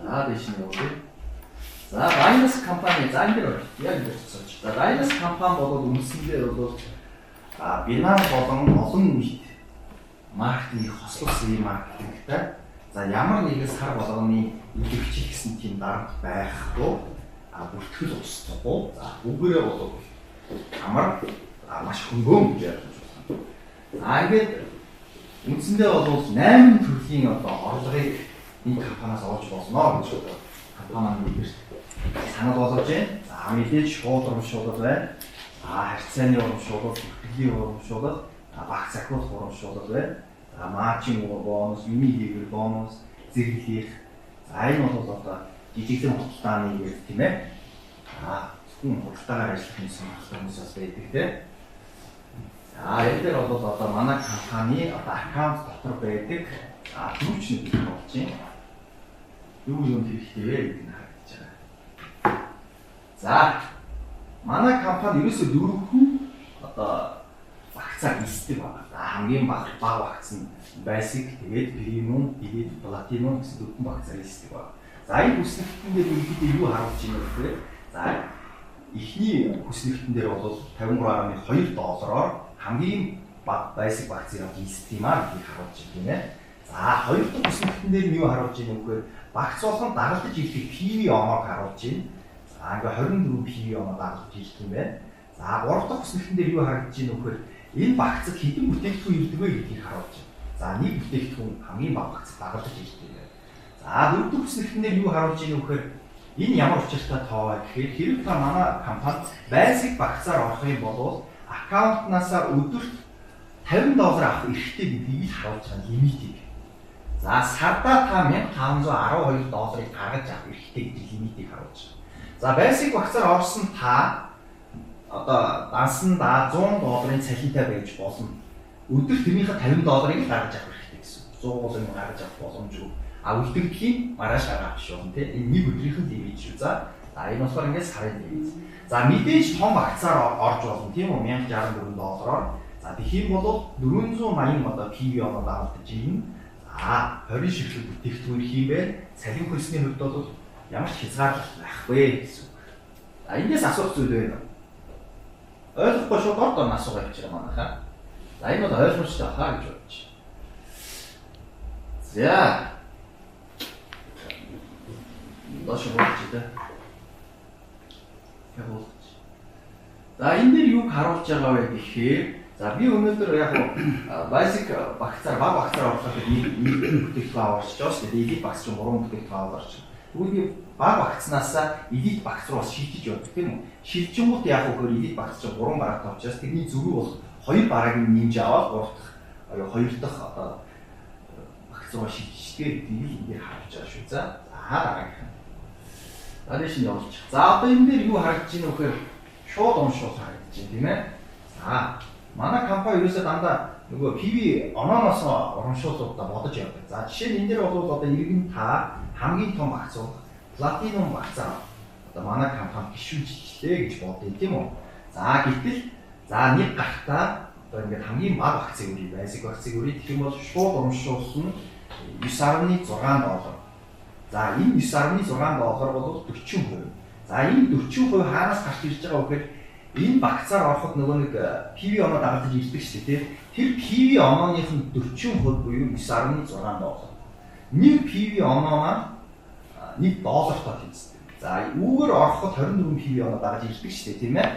За дэш нь явуулъя. За Binance компани за энэ дэр яг ирчихсэн. За Binance компани бол үндсэндээ бол Binance болон олон нийт маркетинг хослуулсан юм маркетингтэй. За ямар нэгэн сар болгоны илэрхийлэх гэсэн тийм дарга байхгүй. Бүртгэл устгахгүй. За үгээрээ бол амар маш хөнгөн гэж ярьж байна. Ингээд үндсэндээ бол 8 төрлийн орлогыг энэ компаниас олж болно гэж компани нэгэрт санал болгож байна. За мэдээж шууд урамшуулал байна. Харьцааны урамшуулал, бүртгэлийн урамшуулал, багц ахиулах урамшуулал байна. За маржин бонус, юуны хийгэр бонус, зэрэглэх. За энэ бол жижигхэн худалдааны гэх тийм ээ. Хүн худалдаагаар ажиллах юм хүмүүс байдаг тийм. За энэ дээр бол манай компани аккаунт дотор байдаг түрүүчнүүд болж байна. Юу хэрэгтэй вэ гэдэг нь харагдаж байгаа. За манай компани ерөөсөө 4 хүн багцаар нисдэг байна. Хамгийн баг багц нь basic, тэгээд premium, тэгээд platinum гэсэн 4 багцаар нисдэг байна. За энэ хүснэгтэн дээр ерөнхийдөө юу харуулж байна вэ гэхээр за эхний хүснэгтэн дээр бол 53.2 доллараар хамгийн баг basic багцыг нисдэг юм аа гэдгийг харуулж байна тийм ээ. За хоёр дахь хүснэгтэн дээр юу харуулж байна вэ гэхээр багц болгон дагалдаж ирдэг PV оног харуулж байна. За ингээ 24 PV оноо дагалдаж ирдэг юм байна. За гурав дахь хүснэгтэн дээр юу харагдаж байна вэ гэхээр энэ багцад хэдэн бүтээгдэхүүн ирдэг вэ гэдгийг харуулж байна. За нэг бүтээгдэхүүн хамгийн бага багцад дагалдаж ирдэг юм байна. За дөрөв дэх хүснэгтэн дээр юу харуулж байна вэ гэхээр энэ ямар учиртай тоо вэ гэхээр хэрэг та манай компани basic багцаар орох юм бол аккаунтнаасаа өдөрт $50 авах эрхтэй гэдгийг харуулж байгаа лимитийг. За сардаа та $1512 гаргаж авах эрхтэй гэдэг лимитийг харуулж байна. За basic багцаар орсон та дансандаа $100 цалинтай байж болно. Өдөрт тэрнийхээ $50 гаргаж авах хэрэгтэй гэсэн. 100% гаргаж авах боломжгүй. Үлдэгдэхийн маргааш гаргах биш болно тийм. Энэ нэг өдрийнхэн лимит шүү. За энэ болохоор ингээд сарын лимит. За мэдээж том багцаар орж болно тийм үү $1064. За тэгэхээр бол 480 PV оноо дагалдаж ирнэ. За 20 ширхэг бүтээгдэхүүн ирэх юм бэ. Цалин хөлсний хувьд бол ямар ч хязгаарлалт байхгүй гэсэн үг. За эндээс асуух зүйл байна. Ойлгохгүй шууд ордоор асуугаа гэж байгаа манайхаа. За энэ бол ойлгомжтой хаа гэж бодож байна. За доош болчихъя. За энэ дээр юуг харуулж байгаа вэ гэхээр за би өнөөдөр яг basic багцаар баг багцаар оруулахад нэг бүтээгдэхүүн аварч байгаа шүү дээ. Элит багц чинь 3 бүтээгдэхүүн аварч. Тэгвэл би баг багцнаасаа элит багц руу бас шилжиж явдаг тийм үү? Шилжингууд яг өөр элит багц чинь 3 бараг тавчаас тэрний зүрх бол 2 бараг нэмж аваад 2 дахь багц руу шилжчихээр гэдгийг энэ дээр харуулж байгаа шүү. За дараагийнх. За дэш нь явуулчих. За одоо энэ дээр юу харагдаж байна вэ гэхээр шууд уншуул харагдаж байна тийм ээ. За манай компани ерөөсөө дандаа нөгөө PV онооноос урамшуулалтаа бодож явдаг. За жишээ нь энэ дээр бол одоо иргэн та хамгийн том багц бол platinum багцаар одоо манай компани гишүүнчлээ гэж бодъё тийм үү. За гэтэл за нэг гартаа одоо ингээд хамгийн бага багцыг үрий basic багцыг үрий гэх юм бол шууд урамшуулсан нь $9.6. За энэ $9.6 бол 40%. За энэ 40% хаанаас гарч ирж байгаа вэ гэхээр энэ багцаар ороход нөгөө нэг PV оноо дагалдаж ирдэг шүү дээ. Тэр PV онооных нь 40% буюу $9.6. Нэг PV оноо $1 тэнцдэг. За үүгээр ороход 24 PV оноо дагаж ирдэг шүү дээ, тийм ээ.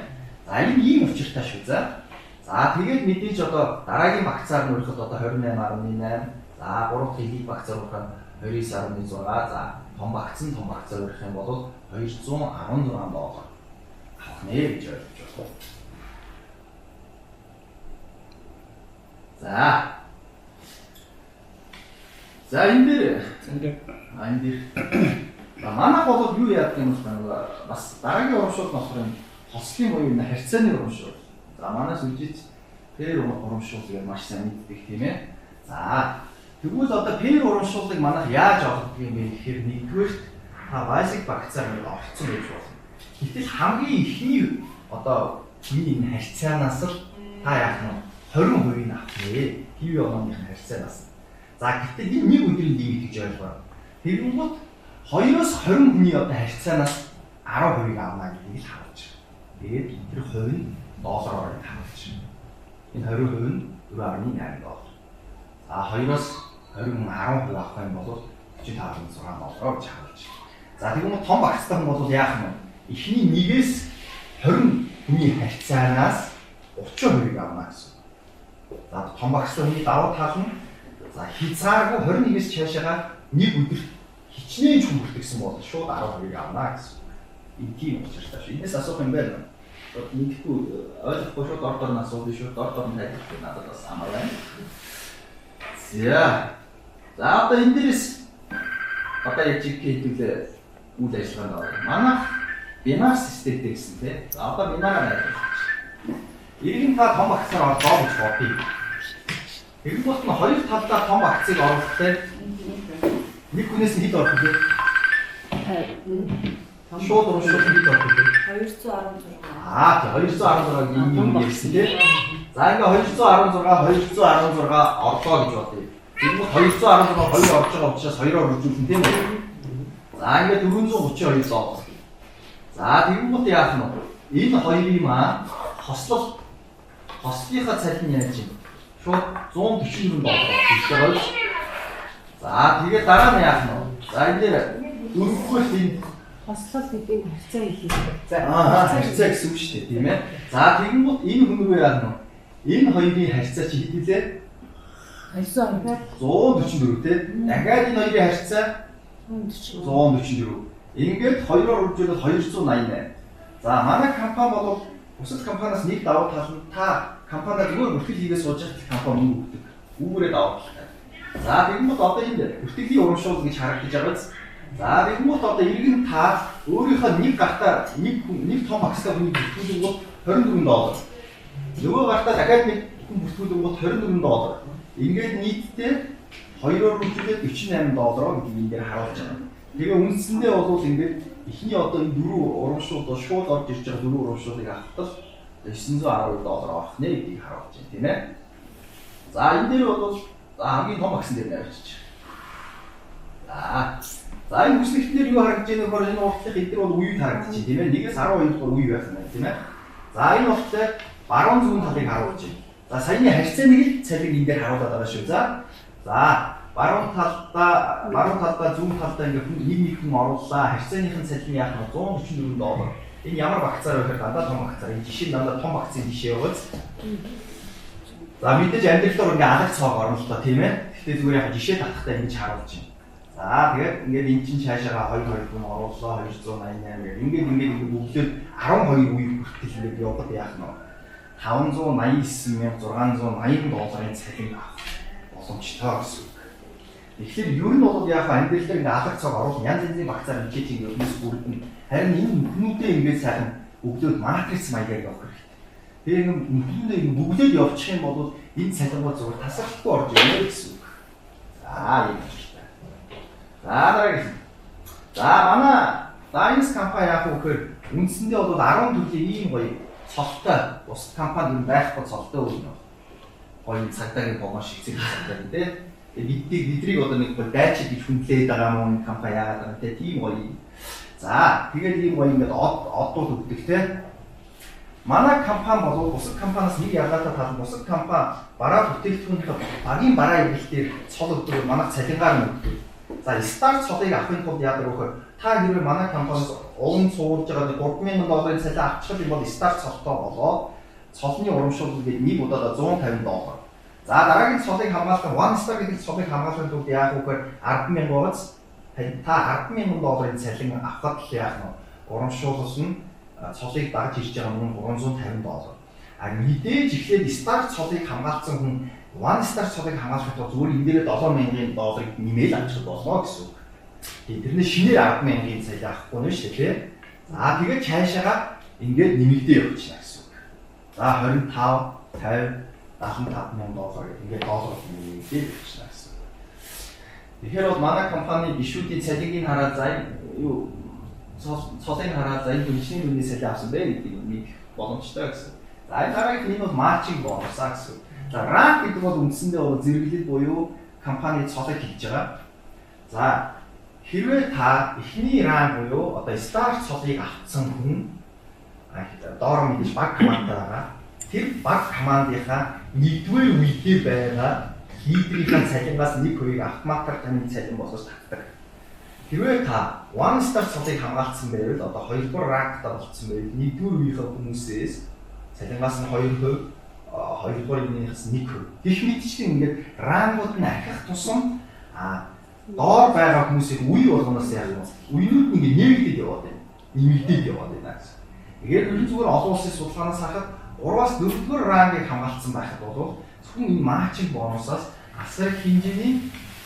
За энэ ийм учиртай шүү. За тэгээд мэдээж одоо дараагийн багцаар нөрөхөд одоо 28.8. За 3 дахь элит багцаар урахад 29.6. За том багцаар урах юм бол $214 авах нэ гэж ойлгож байна. За энэ дээр манайх бол юу яадаг юм бэ? Бас дараагийн урамшуулт болохоор хослын буюу энэ харьцааны урамшуул. За манайс үжиж пэр урамшуул гэж маш сайн мэддэг тийм ээ. За тэгвэл одоо пэр урамшуулыг манайх яаж олох юм бэ гэхээр нэгдүгээр та basic багцаар орцсон гэж болно. Гэтэл хамгийн ихний одоо энэ харьцаанаас л та яах нь 20% нь авах нэ. PV онооны харьцаанаас. За гэтэл энэ нэг өдрийн лимит гэж ойлгоо. Тэгэнгүүт 2-оос 20 хүний одоо харьцаанаас 10% авна гэдгийг л харуулж байна. Тэгээд тэр хувь нь доллараар харуулж байна. Энэ 20% нь 4.8 доллар. За 2-оос 20 хүн 10% авах юм бол 45.6 доллараар гэж харуулж байна. За тэгвэл том багцтай хүн бол яах нь вэ? Эхний 1-ээс 20 хүний харьцаанаас 30% авна гэсэн. За том багцтай хүний давуу тал нь за хязгааргүй 21-ээс цаашаа нэг өдөрт хичнээн чүмбэрт гэсэн бол шууд 10% авна гэсэн. Энэ тийм учиртай шүү. Энэс асуух юм байна. Нэггүй ойлгохгүй шууд ордоор нь асуух шүү. Ордоор нь тайлбарлах надад бас амар байна. За одоо энэ дээрээс одоо яг чиг хийдүүлээ үйл ажиллагаанд орно. Манай бинар системтэй гэсэн тийм. Одоо бинараар ажиллаж. Иргэн та том акцаар ордоо гэж бодъё. Тэгвэл бол нь хоёр талдаа том акцыг оруулахтай нэг хүнээс нь хэд орох вэ? Шууд уушгүй хэд орох вэ? 216. Аа 216-гийн юм ярьсан тийм. За ингээ 216 орлоо гэж бодъё. Тэгвэл 216 2 орж байгаа учраас 2-оор үржүүлсэн тийм үү? За ингээ 432 доллар. За тэгвэл яах нь вэ? Энэ хоёрын маа хослынхаа цалин яаж юм? Шууд 144 доллар гэж байна. За тэгээд дараа нь яах нь вэ? За энэ дээр өргөхөөр энэ Хослол гэдэг нь харьцаа хийх хэрэгтэй. харьцаа гэсэн үг шүү дээ, тийм ээ. За тэгэнгүүт энэ хүн рүү яах нь вэ? Энэ хоёрын харьцаа чи хэд вэ? 144 тийм. Дахиад энэ хоёрын харьцаа 144. Ингээд 2-оор үржүүлээд 288. За манай компани бол бусад компаниас нэг давуу тал нь та компаниар зүгээр бүртгэл хийгээ сууж байгаа компани мөнгө өгдөг. Үүгээрээ давуу талтай. За тэгэнгүүт одоо энэ бүртгэлийн урамшуул гэж харагдаж байгаа биз? За тэгэнгүүт одоо иргэн та өөрийнхөө нэг гартаа нэг том акцтай хүний бүртгүүлэнгүүт 24 доллар. Нөгөө гартаа дахиад нэг хүн бүртгүүлэнгүүт 24 доллар. Ингээд нийтдээ 2-оор үржүүлээд 48 доллараар гэдэг энэ дээр харуулж байгаа. Тэгээ үндсэндээ бол ингээд эхний одоо энэ 4 урамшуул шууд орж ирж байгаа 4 урамшуулыг авахтал 912 доллар авах нэ гэдгийг харуулж байна тийм ээ. За энэ дээр бол хамгийн том акцэн дээр навчиж. За энэ хүслэгтнэр юу харагдаж байгааг бол энэ уртлах эдгээр бол үеийг харагдаж байна тийм ээ. 1-ээс 12 дугаар үе байсан байна тийм ээ. За энэ уртлаа баруун зүүн талыг харуулж байна. За саяны харьцааныг л цалин энэ дээр харуулдаг байгаа шүү. За баруун талдаа зүүн талдаа ингээ нэг хүн орууллаа. Харьцааныхын цалин яах нь 144 доллар. Энэ ямар багцаар байхад дандаа том багцаар. Энэ жишээ нь дандаа том багцын жишээ яваад. За мэдээж амьдралаар ингээ алах цааг орно л та тийм ээ. Гэхдээ зүгээр яг жишээ татахтаа ингэж харуулж байна. За тэгээд ингээд эн чинь цаашаага 2 хүн орууллаа 288 гэх. Ингээд бүгдээ 12 үе хүртэл ингээд яваад яах нь 589,680 долларын цалин авах боломжтой гэсэн үг. Тэгэхээр ер нь бол яг амьдрал дээр ингээ алах цаг оруулах янз янзын багцаар хичээдэг юмс бүрдэн. Харин энэ нөхнүүдээ ингээ сайхан өгдөөд матриц маягаар явах хэрэгтэй. Тэгээ ингээ нөхнүүдээ бүгдээд явуучих юм бол энэ цалингаа зүгээр тасралтгүй орж ирнэ гэсэн үг. За юм байна. За дараагийн. За манай Dines компани яг үхээр үндсэндээ бол 10 төрлийн ийм гоё цолтой бус компани байхгүй цолтой үйл нь. Гоё цагдаагийн богоно шиг цагдаа тийм. Бидний одоо нэг дайчид гэж хүндлээд байгаа юм компани яагаад байгаа те тийм гоё. За тэгээд ийм гоё ингээд одууд өгдөг те. Манай компани бол бусад компаниас нэг ялгаатай тал нь бусад компани бараа бүтээгдэхүүнийхээ багийн бараа эргэлтээр цол өгдөг манайх цалингаар нь өгдөг. За старт цолыг авахын тулд яадаг вэ? Та хэрвээ манай компаниас уун суулж байгаа 3,000 долларын цалин авчих юм бол старт цолтой болоод цолны урамшуул гэдэг нэг удаа 150 доллар. За дараагийн цолыг хамгаалах one star гэдэг цолыг хамгаалахын тулд яах вэ? 10,000 гоц та 10,000 долларын цалин авахад яах нь урамшуулс нь цолыг дагж ирж байгаа нь 350 доллар. А мэдээж ихлээр старт цолыг хамгаалсан хүн one star цолыг хамгаалахад зүгээр энэ дээрээ 7,000 долларыг нэмээд авчих болно гэсэн үг. Тэрнээ шинээр 10,000 цалин авахгүй нь шүү дээ. За тэгээд цаашаага ингээд нэмэгдээ явчихна гэсэн үг. За 25, 50, 75,000 доллар гэх ингээд доллар нэмэгдээ явчихна гэсэн үг. Тэгэхээр бол манай компани гишүүдийн цалингийн хараад за юу цолын хараад за энэ хүчний үнийн цалин авсан бэ гэдгийг мэдэх боломжтой гэсэн. За энэ дараагийн энэ бол марчинг бонусаа гэсэн. За ранк гэдэг бол үндсэндээ бол зэрэглэл буюу компани цолыг хийж байгаа. За хэрвээ та эхний ранг буюу одоо старт цолыг авсан хүн доор мэдээж баг команд байгаа. Тэр баг командынхаа нэгдүгээр үедээ байгаа лидерийн цалингаас нэг хувийг автоматар таны цалин болгож татдаг. Хэрвээ та one star цолыг хамгаалсан байвал одоо 2 дугаар рангтаа болцсон байвал нэгдүгээр үеийнхээ хүмүүсээс цалингаас нь 2%, 2 дугаар үеийнхээс 1%. Гэх мэтчиэн ингээд рангууд нь ахих тусам доор байгаа хүмүүсийг үе болгоноос яах вэ? Үеүүд нь ингээд нэмэгдээд яваад байна. Нэмэгдээд яваад байна гэсэн. Тэгээд ер нь зүгээр олон улсын судалгаанаас харахад 3-аас 4-р рангийг хамгаалсан байхад бол зөвхөн энэ матчинг бонусаас асар их хэмжээний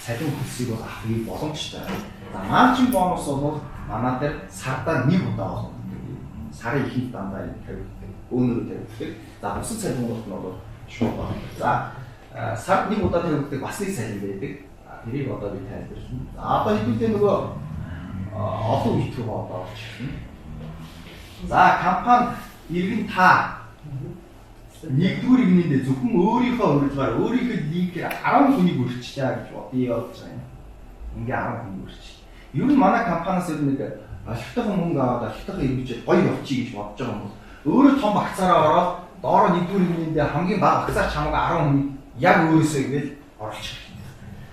цалин хөлсийг бол авах боломжтой. За матчинг бонус бол манай дээр сардаа 1 удаа болно. Сарын ихэнх дандаа энэ тавигддаг. Өнөөдөр тавигддаг. За бусад цалингууд нь бол шууд байна. За сард 1 удаа тавигддаг бас нэг цалин байдаг. Тэрийг одоо би тайлбарлана. За одоо хэдүүлээ нөгөө олон итгүү одоо орчихно. За компани иргэн та нэгдүгээр игнэндээ зөвхөн өөрийнхөө урилгаар өөрийнхөө линкээр 10 хүнийг өрчлээ гэж бодъё гэж байна. Ингээ 10 хүнийг өрчлээ. Ер нь манай компаниас ер нь нэг ашигтайхан мөнгө аваад ашигтайхан иргэжээд гоё явчих гэж бодож байгаа юм бол өөрөө том багцаараа ороод доороо нэгдүгээр игнэндээ хамгийн бага багцаар чамайг 10 хүн яг өөрөөсөө игээл оруулчих.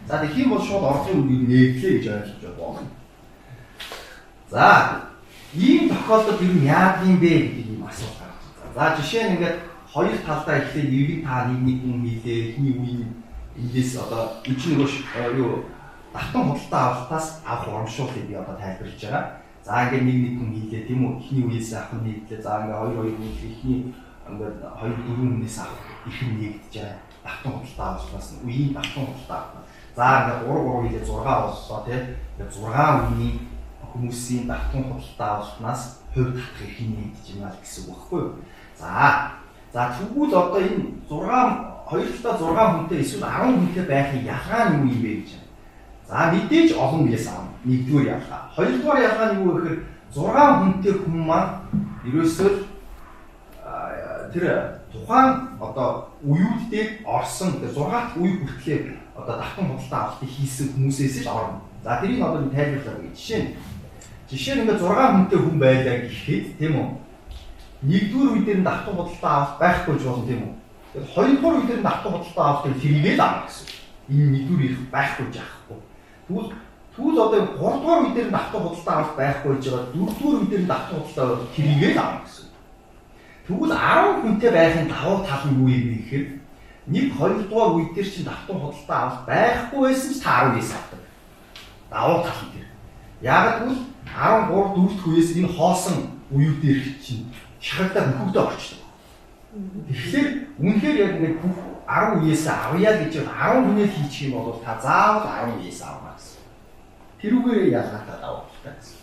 За тэгэх юм бол шууд орцын үгийг нээглээ гэж ойлгож байна. За ийм тохиолдолд ер нь яах юм бэ гэдэг юм асуулт гаргаж байна. За жишээ нь ингээд хоёр талдаа ихлээр иргэн та нэг хүн хийлээ, эхний үеийн эндээс одоо өчнөгөө юу давтан худалдаа авалтаас авах урамшууллыг би одоо тайлбарлаж байгаа. За ингээд нэг хүн хийлээ тийм үү? Эхний үеэс авах нь нийтлээ. За ингээд хоёр хүн эхний ингээд 2-4 хүнээс авах их нэгдэж байгаа. Давтан худалдаа авалтаас нь үеийн давтан худалдаа авах. За ингээд 3 хийлээ 6 боллоо тийм. Ингээд 6 үеийн хүмүүсийн давтан худалдаа авалтнаас хувь татах их нэгдэж байна гэсэн үг байхгүй юу? За тэгвэл одоо энэ 2 талдаа 6 хүнтэй эсвэл 10 хүнтэй байхын ялгаа нь юу юм бэ гэж байна. За мэдээж олон биес аав. Нэгдүгээр ялгаа. Хоёрдугаар ялгаа нь юу гэхээр 6 хүнтэй хүн маань ерөөсөө тэр тухайн одоо үеүүд дээр орсон 6 дахь үе хүртлээр одоо давтан худалдаа авалтыг хийсэн хүмүүсээс л орно. За тэрийг одоо би тайлбарлаа гэж. Жишээ нь ингээд 6 хүнтэй хүн байлаа гэхэд тийм үү? Нэгдүгээр үе дээр нь давтан худалдаа авалт байхгүй ч болно тийм үү? Тэгэхээр хоёрдугаар үе дээр нь давтан худалдаа авалтыг тэрийгээ л авах гэсэн. Энэ нэгдүгээр их байхгүй ч яахгүй. Тэгвэл одоо 3 дугаар үе дээр нь давтан худалдаа авалт байхгүй гэж байгаа 4 дугаар үе дээр нь давтан худалдаа авалт тэрийгээ л авах гэсэн. Тэгвэл 10 хүнтэй байхын давуу тал нь юу юм бэ гэхээр нэг 2 дугаар үе дээр чинь давтан худалдаа авалт байхгүй байсан ч та 19 авдаг. Давуу тал нь тэр. Яг тэгвэл 13 4-р үеэс энэ хоосон үеүүдээр чинь шахагдаад нөхөдөө орчихдог. Тэгэхээр үнэхээр яг нэг 10 үеэс авъя гэж 10 хүнээс хийчих юм бол та заавал 10 үеэс авах гэсэн. Тэрүүгээр ялгаатай давуу талтай гэсэн.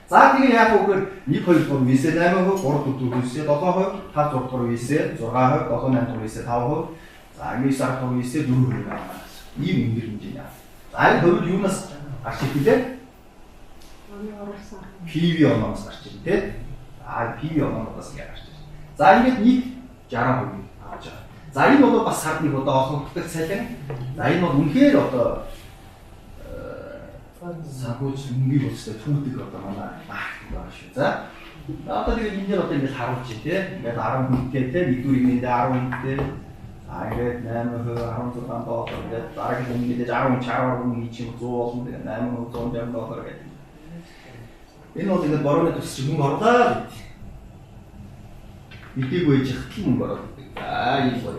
За тэгээ яг үгээр 1 2 3 үеэс 8%, 3 4 үеэс 7%, 5 6 дугаар үеэс 6%, 7 8 дугаар үеэс 5%, за 9 10 дугаар үеэс 4% авах гэсэн. Ийм өндөр хэмжээний. За энэ хувьд юунаас гарч ирлээ? PV оноос гарч ирлээ тийм. PV оноос гарч ирлээ. За ингээд нэг 60% авч байгаа. За энэ бол бас сард нэг удаа олгогддог цалин. За энэ бол үнэхээр одоо санхүүж мөнгөний болцтой түүдэг одоо манай маркетинг байгаа шүү. За одоо тэгээд энэ дээр одоо ингээд харуулж тий. Ингээд 10 хүнтэй тий. Нэгдүгээр игнэндээ 10 хүнтэй. За ингээд 8%, 16 доллар ингээд дараагийн игнэндээ 10 60% хийчих 100 болно. Тэгээд 8% 160 доллар гэдэг. Энэ бол ингээд борооны төсч мөнгө орлоо гэдэг. Мэдээгүй байж хатл мөнгө ороод гэдэг. Энэ бол.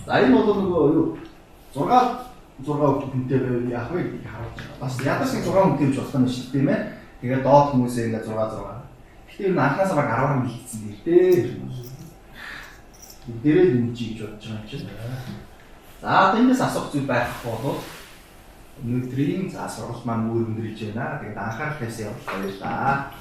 За энэ бол нөгөө юу 6 хүнтэй байвал яах вэ гэдгийг харуулж байгаа. Бас ядаж нэг 6 хүнтэй гэж болох нь шүү дээ тийм ээ. Тэгээд доод хүмүүсээ ингээд 6. Гэхдээ энэ анхаас баг 10 хэлсэн дээ дээ. Дээрээ дэмжиж гэж бодож байгаа юм чинь. За одоо энэс асуух зүйл байхгүй бол өнөөдрийн сургалт маань өөр өндөрлж байна. Тэгээд анхаарал тавьсан явдал баярлалаа.